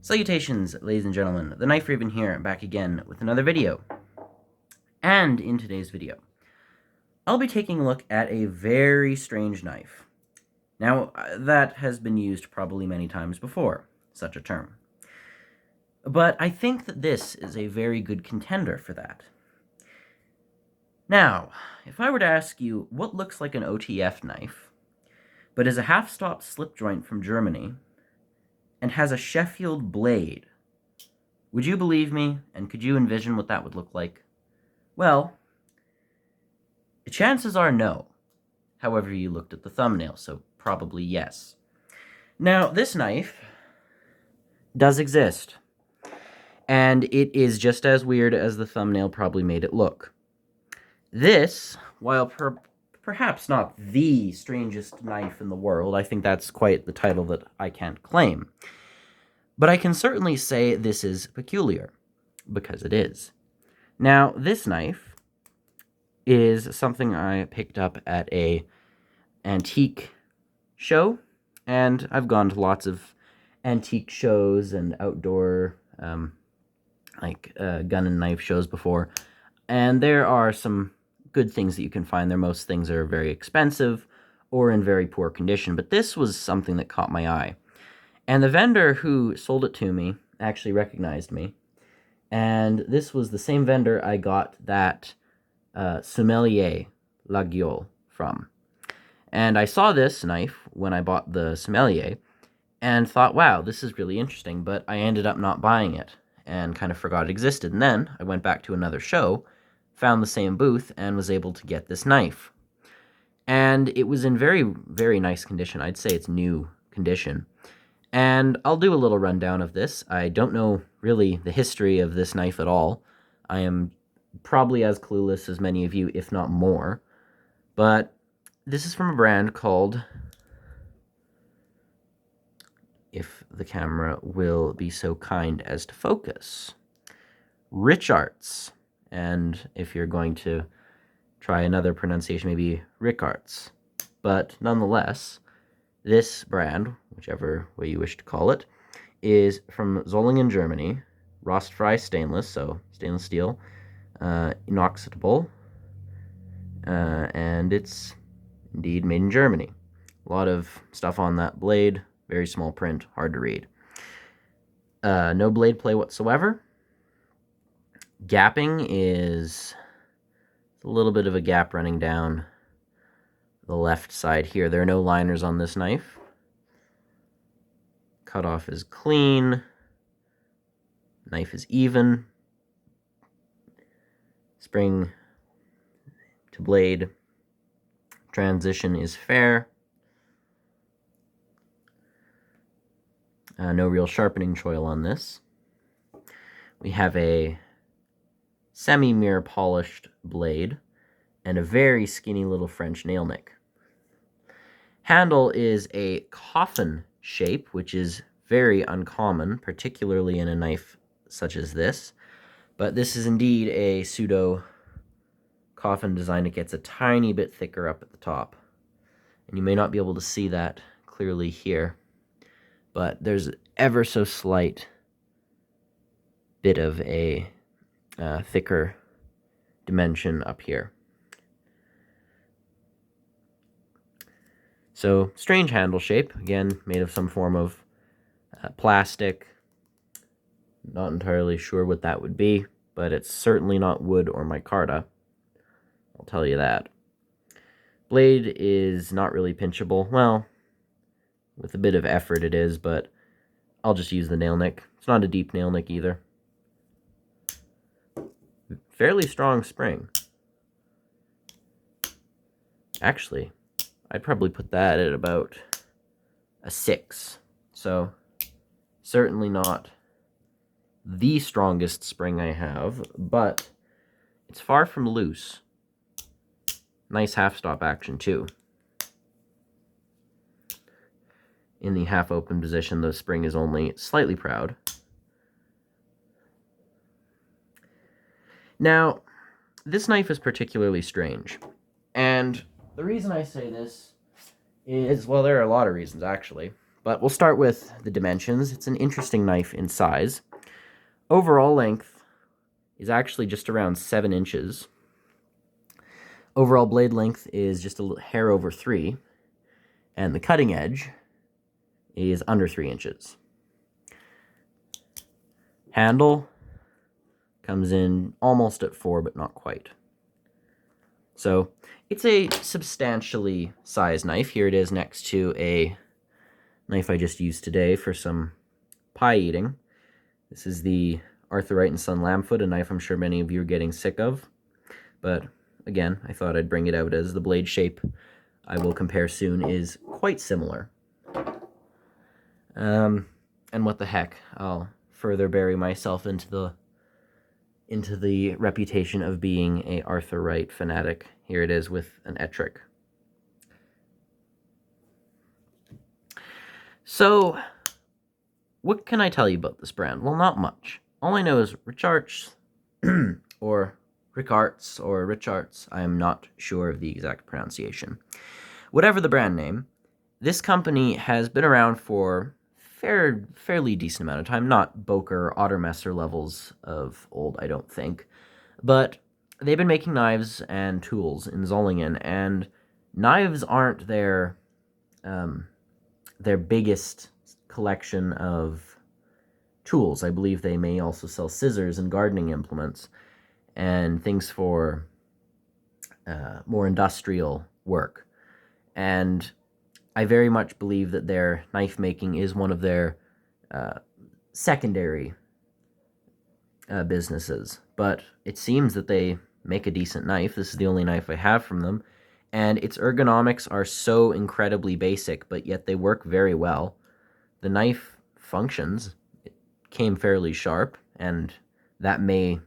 Salutations, ladies and gentlemen, the Knife Raven here, back again with another video. And in today's video, I'll be taking a look at a very strange knife. Now, that has been used probably many times before, such a term. But I think that this is a very good contender for that. Now, if I were to ask you what looks like an OTF knife, but is a half-stop slip joint from Germany, and has a Sheffield blade, would you believe me, and could you envision what that would look like? Well, the chances are no. However, you looked at the thumbnail, so probably yes. Now, this knife does exist, and it is just as weird as the thumbnail probably made it look. This, while perhaps not the strangest knife in the world, I think that's quite the title that I can't claim. But I can certainly say this is peculiar, because it is. Now, this knife is something I picked up at a antique show, and I've gone to lots of antique shows and outdoor, gun and knife shows before, and there are some good things that you can find there. Most things are very expensive or in very poor condition, but this was something that caught my eye. And the vendor who sold it to me actually recognized me, and this was the same vendor I got that Sommelier La Gueule from. And I saw this knife when I bought the Sommelier and thought, wow, this is really interesting, but I ended up not buying it and kind of forgot it existed. And then I went back to another show, found the same booth, and was able to get this knife. And it was in very, very nice condition. I'd say it's new condition. And I'll do a little rundown of this. I don't know really the history of this knife at all. I am probably as clueless as many of you, if not more. But this is from a brand called, if the camera will be so kind as to focus, Richartz. And if you're going to try another pronunciation, maybe Richartz. But nonetheless, this brand, whichever way you wish to call it, is from Solingen, Germany. Rostfrei stainless, so stainless steel, inoxidable, and it's indeed made in Germany. A lot of stuff on that blade, very small print, hard to read. No blade play whatsoever. Gapping is a little bit of a gap running down the left side here. There are no liners on this knife. Cutoff is clean. Knife is even. Spring to blade transition is fair. No real sharpening choil on this. We have a semi-mirror polished blade and a very skinny little French nail nick. Handle is a coffin shape, which is very uncommon, particularly in a knife such as this. But this is indeed a pseudo coffin design. It gets a tiny bit thicker up at the top. And you may not be able to see that clearly here, but there's ever so slight bit of a thicker dimension up here. So, strange handle shape, again, made of some form of plastic. Not entirely sure what that would be, but it's certainly not wood or micarta. I'll tell you that. Blade is not really pinchable. Well, with a bit of effort it is, but I'll just use the nail nick. It's not a deep nail nick either. Fairly strong spring. Actually, I'd probably put that at about a 6. So, certainly not the strongest spring I have, but it's far from loose. Nice half-stop action, too. In the half-open position, the spring is only slightly proud. Now, this knife is particularly strange, and the reason I say this is, well, there are a lot of reasons, actually, But we'll start with the dimensions. It's an interesting knife in size. Overall length is actually just around 7 inches. Overall blade length is just a hair over 3, and the cutting edge is under 3 inches. Handle comes in almost at 4, but not quite. So it's a substantially sized knife. Here it is next to a knife I just used today for some pie eating. This is the Arthur Wright & Son Lambsfoot, a knife I'm sure many of you are getting sick of. But again, I thought I'd bring it out as the blade shape I will compare soon is quite similar. And what the heck, I'll further bury myself into the reputation of being a Arthur Wright fanatic. Here it is with an Ettrick. So, what can I tell you about this brand? Well, not much. All I know is Richartz, or Richartz, or Richartz. I am not sure of the exact pronunciation. Whatever the brand name, this company has been around for fairly decent amount of time. Not Boker or Ottermesser levels of old, I don't think. But they've been making knives and tools in Solingen, and knives aren't their biggest collection of tools. I believe they may also sell scissors and gardening implements and things for more industrial work. And I very much believe that their knife making is one of their secondary businesses. But it seems that they make a decent knife. This is the only knife I have from them. And its ergonomics are so incredibly basic, but yet they work very well. The knife functions. It came fairly sharp, and that may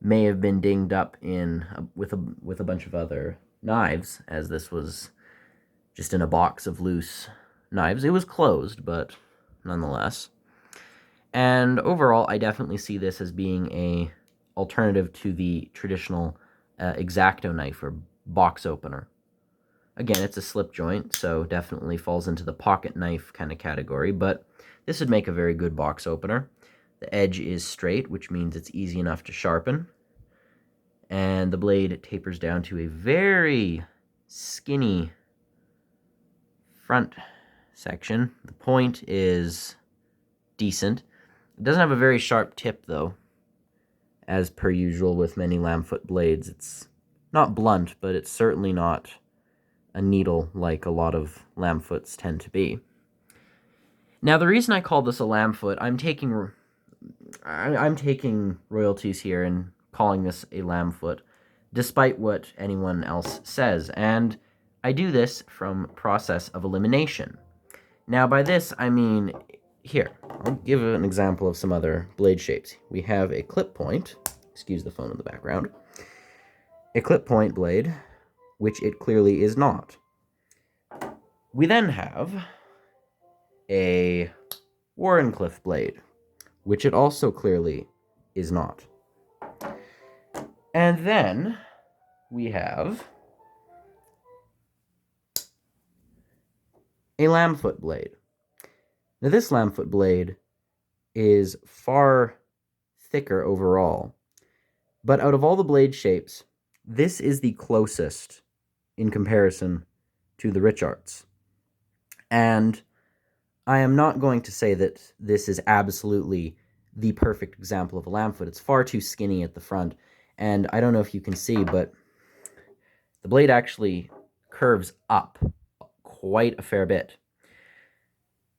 have been dinged up with a bunch of other knives, as this was just in a box of loose knives. It was closed, but nonetheless. And overall, I definitely see this as being a alternative to the traditional X-Acto knife or box opener. Again, it's a slip joint, so definitely falls into the pocket knife kind of category, but this would make a very good box opener. The edge is straight, which means it's easy enough to sharpen, and the blade tapers down to a very skinny front section. The point is decent. It doesn't have a very sharp tip, though, as per usual with many Lambsfoot blades. It's not blunt, but it's certainly not a needle like a lot of Lambsfoots tend to be. Now, the reason I call this a Lambsfoot, I'm taking royalties here and calling this a Lambsfoot, despite what anyone else says, and I do this from process of elimination. Now, by this, I mean, here, I'll give an example of some other blade shapes. We have a clip point, excuse the phone in the background, a clip point blade, which it clearly is not. We then have a Warrenclyffe blade, which it also clearly is not. And then we have a Lambsfoot blade. Now, this Lambsfoot blade is far thicker overall, but out of all the blade shapes, this is the closest in comparison to the Richartz. And I am not going to say that this is absolutely the perfect example of a Lambsfoot. It's far too skinny at the front, and I don't know if you can see, but the blade actually curves up quite a fair bit.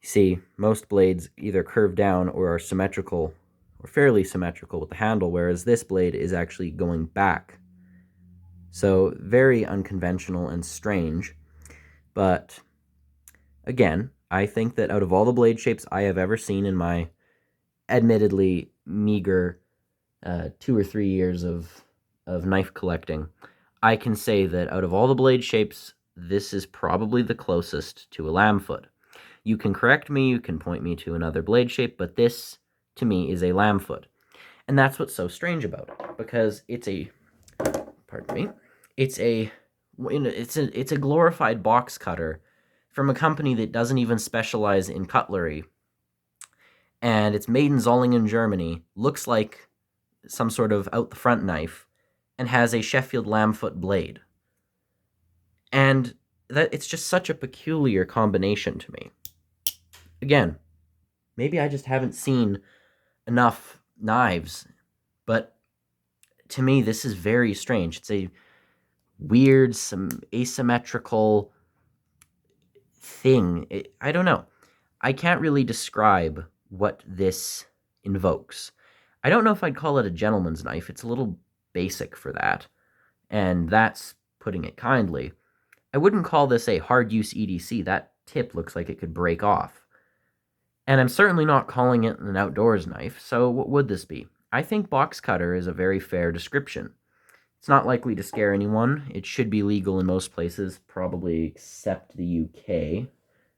You see, most blades either curve down or are symmetrical, or fairly symmetrical with the handle, whereas this blade is actually going back. So, very unconventional and strange, but again, I think that out of all the blade shapes I have ever seen in my admittedly meager 2 or 3 years of knife collecting, I can say that out of all the blade shapes, this is probably the closest to a Lambsfoot. You can correct me, you can point me to another blade shape, but this, to me, is a Lambsfoot. And that's what's so strange about it, because it's a glorified box cutter from a company that doesn't even specialize in cutlery, and it's made in Solingen, Germany, looks like some sort of out-the-front knife, and has a Sheffield Lambsfoot blade. And that it's just such a peculiar combination to me. Again, maybe I just haven't seen enough knives, but to me, this is very strange. It's a weird, some asymmetrical thing. I don't know. I can't really describe what this invokes. I don't know if I'd call it a gentleman's knife. It's a little basic for that, and that's putting it kindly. I wouldn't call this a hard-use EDC. That tip looks like it could break off. And I'm certainly not calling it an outdoors knife, so what would this be? I think box cutter is a very fair description. It's not likely to scare anyone. It should be legal in most places, probably except the UK,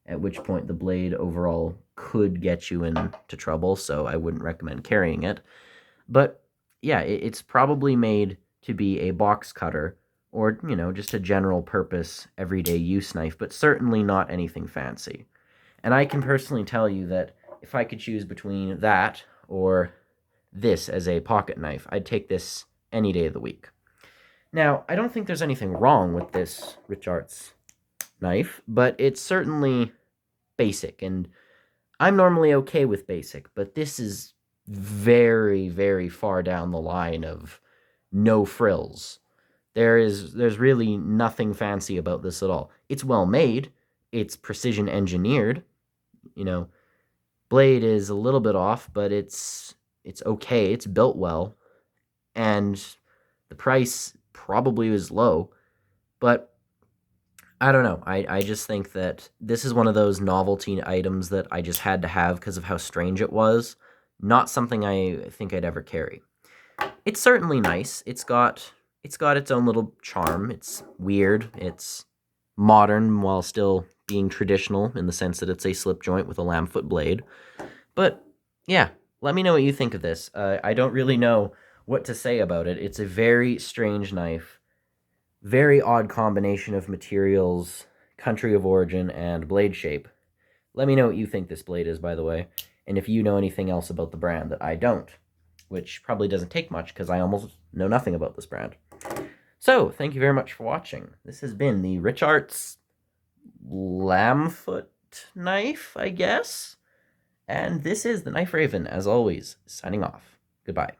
at which point the blade overall could get you into trouble, so I wouldn't recommend carrying it. But yeah, it's probably made to be a box cutter, or, just a general purpose, everyday use knife, but certainly not anything fancy. And I can personally tell you that if I could choose between that or this as a pocket knife, I'd take this any day of the week. Now, I don't think there's anything wrong with this Richartz knife, but it's certainly basic, and I'm normally okay with basic, but this is very, very far down the line of no frills. There's really nothing fancy about this at all. It's well made, it's precision engineered, blade is a little bit off, but it's okay, it's built well, and the price probably was low, but I don't know. I just think that this is one of those novelty items that I just had to have because of how strange it was. Not something I think I'd ever carry. It's certainly nice. It's got its own little charm. It's weird. It's modern while still being traditional in the sense that it's a slip joint with a Lambsfoot blade. But yeah, let me know what you think of this. I don't really know what to say about it. It's a very strange knife. Very odd combination of materials, country of origin, and blade shape. Let me know what you think this blade is, by the way, and if you know anything else about the brand that I don't, which probably doesn't take much because I almost know nothing about this brand. So, thank you very much for watching. This has been the Richartz Lambsfoot knife, I guess, and this is the Knife Raven, as always, signing off. Goodbye.